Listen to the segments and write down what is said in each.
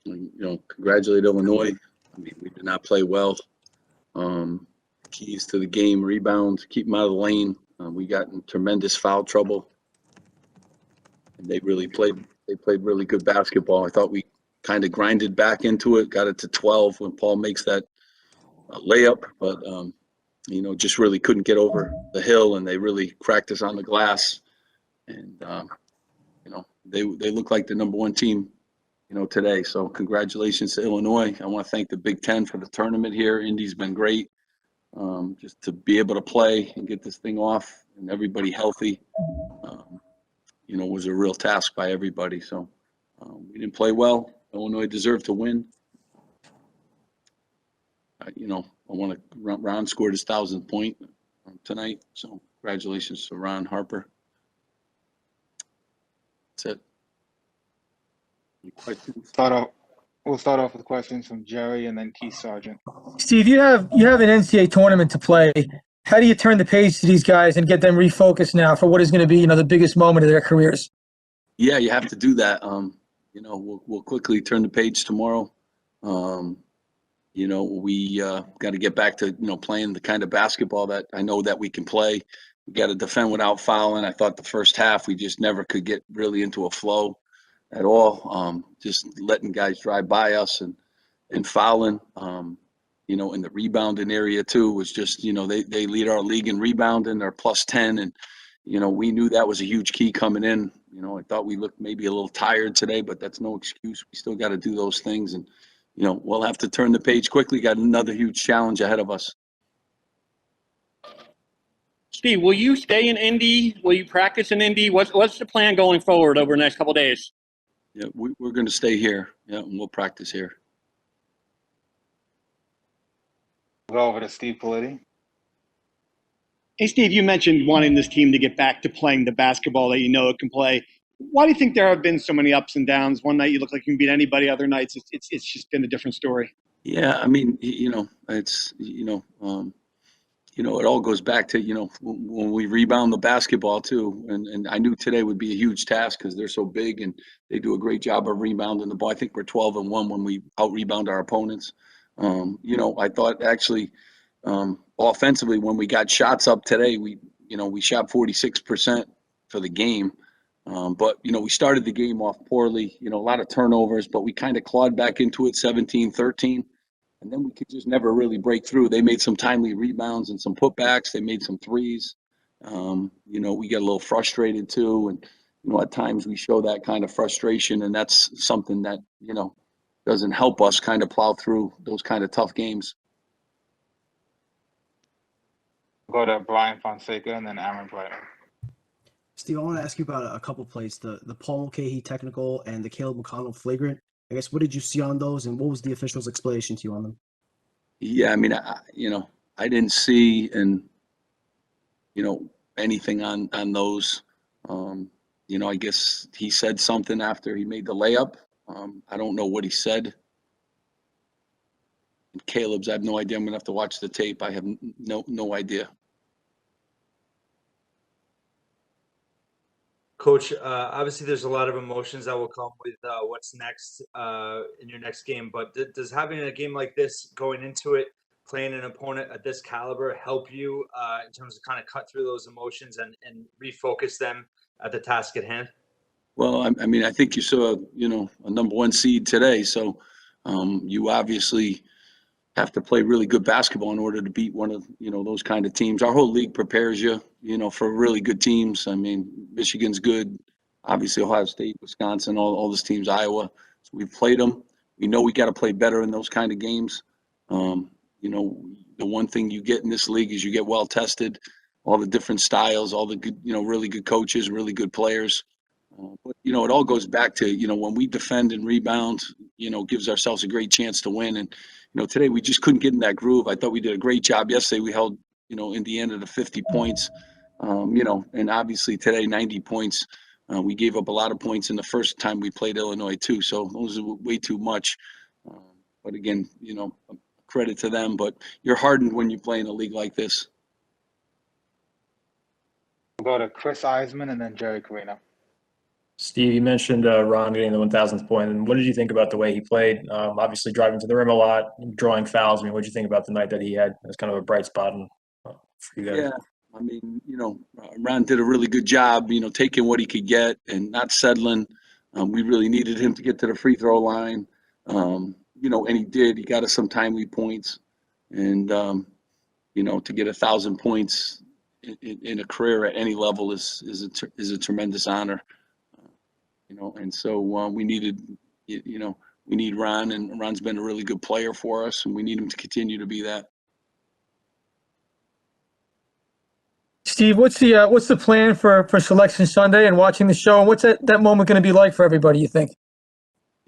Congratulate Illinois. I mean, we did not play well. Keys to the game, rebounds, keep them out of the lane. We got in tremendous foul trouble. And they played really good basketball. I thought we kind of grinded back into it, got it to 12 when Paul makes that layup, but just really couldn't get over the hill, and they really cracked us on the glass. And they look like the number one team today. So congratulations to Illinois. I want to thank the Big Ten for the tournament here. Indy's been great. Just to be able to play and get this thing off and everybody healthy, was a real task by everybody. So we didn't play well. Illinois deserved to win. I want to. Ron scored his 1,000th point tonight. So congratulations to Ron Harper. That's it. Any questions? We'll start off with questions from Jerry and then Keith Sargent. Steve, you have an NCAA tournament to play. How do you turn the page to these guys and get them refocused now for what is going to be, the biggest moment of their careers? Yeah, you have to do that. We'll quickly turn the page tomorrow. We got to get back to playing the kind of basketball that I know that we can play. We got to defend without fouling. I thought the first half we just never could get really into a flow at all. Just letting guys drive by us and fouling. In the rebounding area too was just they lead our league in rebounding. They're plus 10, and we knew that was a huge key coming in. I thought we looked maybe a little tired today, but that's no excuse. We still got to do those things, and we'll have to turn the page quickly. Got another huge challenge ahead of us. Steve, will you stay in Indy? Will you practice in Indy? What's the plan going forward over the next couple of days? Yeah, we're going to stay here. Yeah, and we'll practice here. We'll go over to Steve Politi. Hey, Steve, you mentioned wanting this team to get back to playing the basketball that it can play. Why do you think there have been so many ups and downs? One night you look like you can beat anybody. Other nights it's just been a different story. Yeah, I mean, it's it all goes back to when we rebound the basketball too. And I knew today would be a huge task because they're so big and they do a great job of rebounding the ball. I think we're 12-1 when we out rebound our opponents. I thought actually offensively when we got shots up today, we shot 46% for the game. But we started the game off poorly, a lot of turnovers, but we kind of clawed back into it 17-13. And then we could just never really break through. They made some timely rebounds and some putbacks. They made some threes. We get a little frustrated too. And, at times we show that kind of frustration, and that's something that, doesn't help us kind of plow through those kind of tough games. Go to Brian Fonseca and then Aaron Brightman. Steve, I want to ask you about a couple plays, the Paul Mulcahy technical and the Caleb McConnell flagrant. I guess, what did you see on those, and what was the official's explanation to you on them? Yeah, I mean, I didn't see anything on those. I guess he said something after he made the layup. I don't know what he said. And Caleb's, I have no idea. I'm gonna have to watch the tape. I have no idea. Coach, obviously there's a lot of emotions that will come with what's next in your next game, but does having a game like this, going into it, playing an opponent at this caliber, help you in terms of kind of cut through those emotions and refocus them at the task at hand? Well, I mean, I think you saw, a number one seed today, so you obviously have to play really good basketball in order to beat one of, those kind of teams. Our whole league prepares you, for really good teams. I mean, Michigan's good. Obviously, Ohio State, Wisconsin, all those teams, Iowa. So we've played them. We know we got to play better in those kind of games. The one thing you get in this league is you get well tested, all the different styles, all the good, really good coaches, really good players. But, it all goes back to, when we defend and rebound, gives ourselves a great chance to win. And, today we just couldn't get in that groove. I thought we did a great job yesterday. We held, Indiana to 50 points, and obviously today 90 points. We gave up a lot of points in the first time we played Illinois too. So those are way too much. But again, credit to them. But you're hardened when you play in a league like this. We'll go to Chris Eisman and then Jerry Carino. Steve, you mentioned Ron getting the 1,000th point, and what did you think about the way he played? Obviously, driving to the rim a lot, drawing fouls. I mean, what did you think about the night that he had as kind of a bright spot for you guys? Yeah, I mean, Ron did a really good job, taking what he could get and not settling. We really needed him to get to the free throw line, and he did. He got us some timely points, and to get 1,000 points in a career at any level is a tremendous honor. And so we needed, we need Ron, and Ron's been a really good player for us, and we need him to continue to be that. Steve, what's the plan for Selection Sunday and watching the show? And what's that moment going to be like for everybody, you think?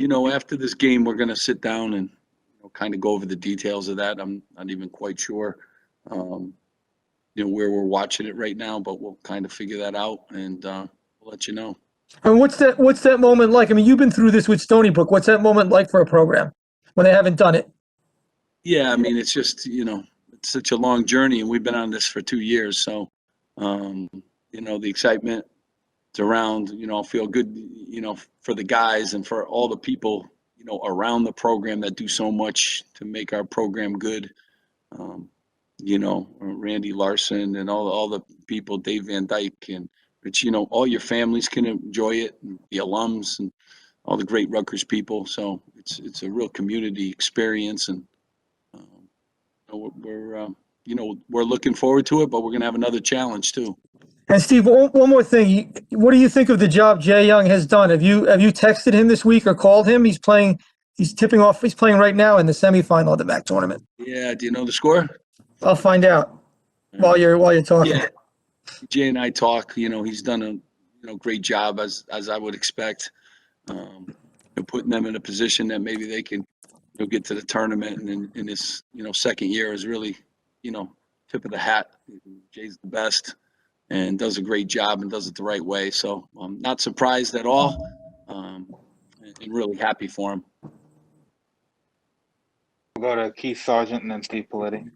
After this game, we're going to sit down and kind of go over the details of that. I'm not even quite sure, where we're watching it right now, but we'll kind of figure that out, and we'll let you know. And what's that moment like? I mean, you've been through this with Stony Brook. What's that moment like for a program when they haven't done it? Yeah, I mean, it's just, it's such a long journey, and we've been on this for 2 years. So, the excitement is around, I feel good, for the guys and for all the people, around the program that do so much to make our program good. Randy Larson and all the people, Dave Van Dyke, and Rich, all your families can enjoy it, and the alums and all the great Rutgers people. So it's a real community experience, and we're looking forward to it, but we're going to have another challenge too. And Steve, one more thing. What do you think of the job Jay Young has done? Have you texted him this week or called him? He's playing right now in the semifinal of the MAC tournament. Yeah. Do you know the score? I'll find out while you're talking. Yeah. Jay and I talk, he's done a great job as I would expect, putting them in a position that maybe they can get to the tournament, and in this, second year is really, tip of the hat. Jay's the best and does a great job and does it the right way. So I'm not surprised at all, and really happy for him. We'll go to Keith Sargent and then Steve Politi.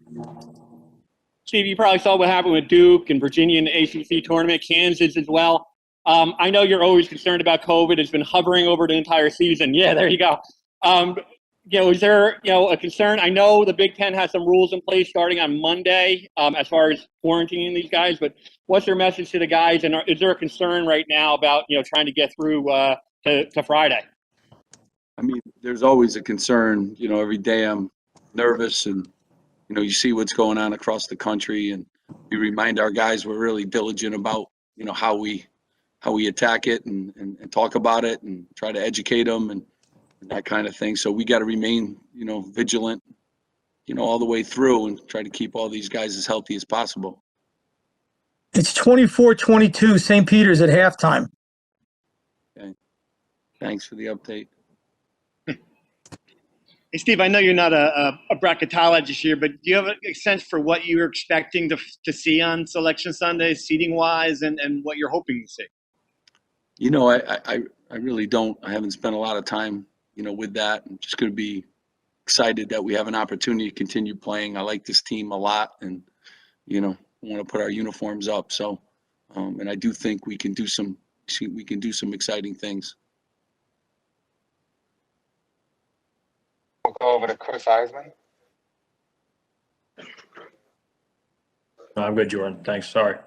Steve, you probably saw what happened with Duke and Virginia in the ACC tournament, Kansas as well. I know you're always concerned about COVID. It's been hovering over the entire season. Yeah, there you go. Is there, a concern? I know the Big Ten has some rules in place starting on Monday as far as quarantining these guys, but what's your message to the guys? And is there a concern right now about, trying to get through to Friday? I mean, there's always a concern. Every day I'm nervous, and you see what's going on across the country, and we remind our guys we're really diligent about, how we attack it and talk about it and try to educate them and that kind of thing. So we got to remain, vigilant, all the way through, and try to keep all these guys as healthy as possible. It's 24-22 St. Peter's at halftime. Okay. Thanks for the update. Hey, Steve, I know you're not a bracketologist here, but do you have a sense for what you're expecting to see on Selection Sunday, seating-wise, and what you're hoping to see? I really don't. I haven't spent a lot of time, with that. I'm just going to be excited that we have an opportunity to continue playing. I like this team a lot, and, want to put our uniforms up. So, and I do think we can do some exciting things. We'll go over to Chris Eisman. No, I'm good, Jordan. Thanks. Sorry.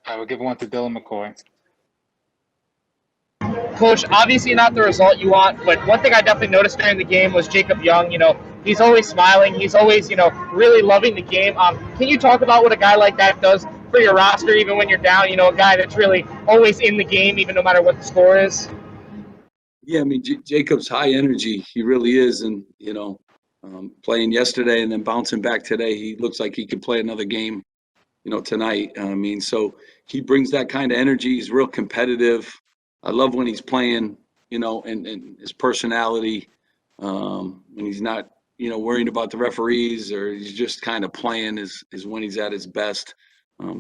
I will give one to Dylan McCoy. Coach, obviously not the result you want, but one thing I definitely noticed during the game was Jacob Young. He's always smiling. He's always, really loving the game. Can you talk about what a guy like that does for your roster, even when you're down? A guy that's really always in the game, even no matter what the score is. Yeah, I mean, Jacob's high energy. He really is, and playing yesterday and then bouncing back today, he looks like he could play another game, tonight. I mean, so he brings that kind of energy. He's real competitive. I love when he's playing, and his personality, when he's not, worrying about the referees, or he's just kind of playing is when he's at his best.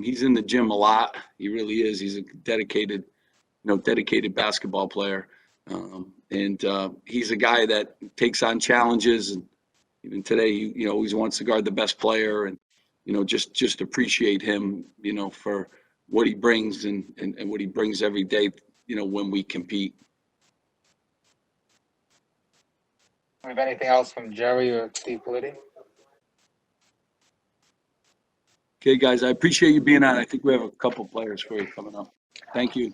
He's in the gym a lot. He really is. He's a dedicated basketball player. And he's a guy that takes on challenges, and even today, he always wants to guard the best player, and, just appreciate him, for what he brings and what he brings every day, when we compete. Do we have anything else from Jerry or Steve Politi? Okay, guys, I appreciate you being on. I think we have a couple players for you coming up. Thank you.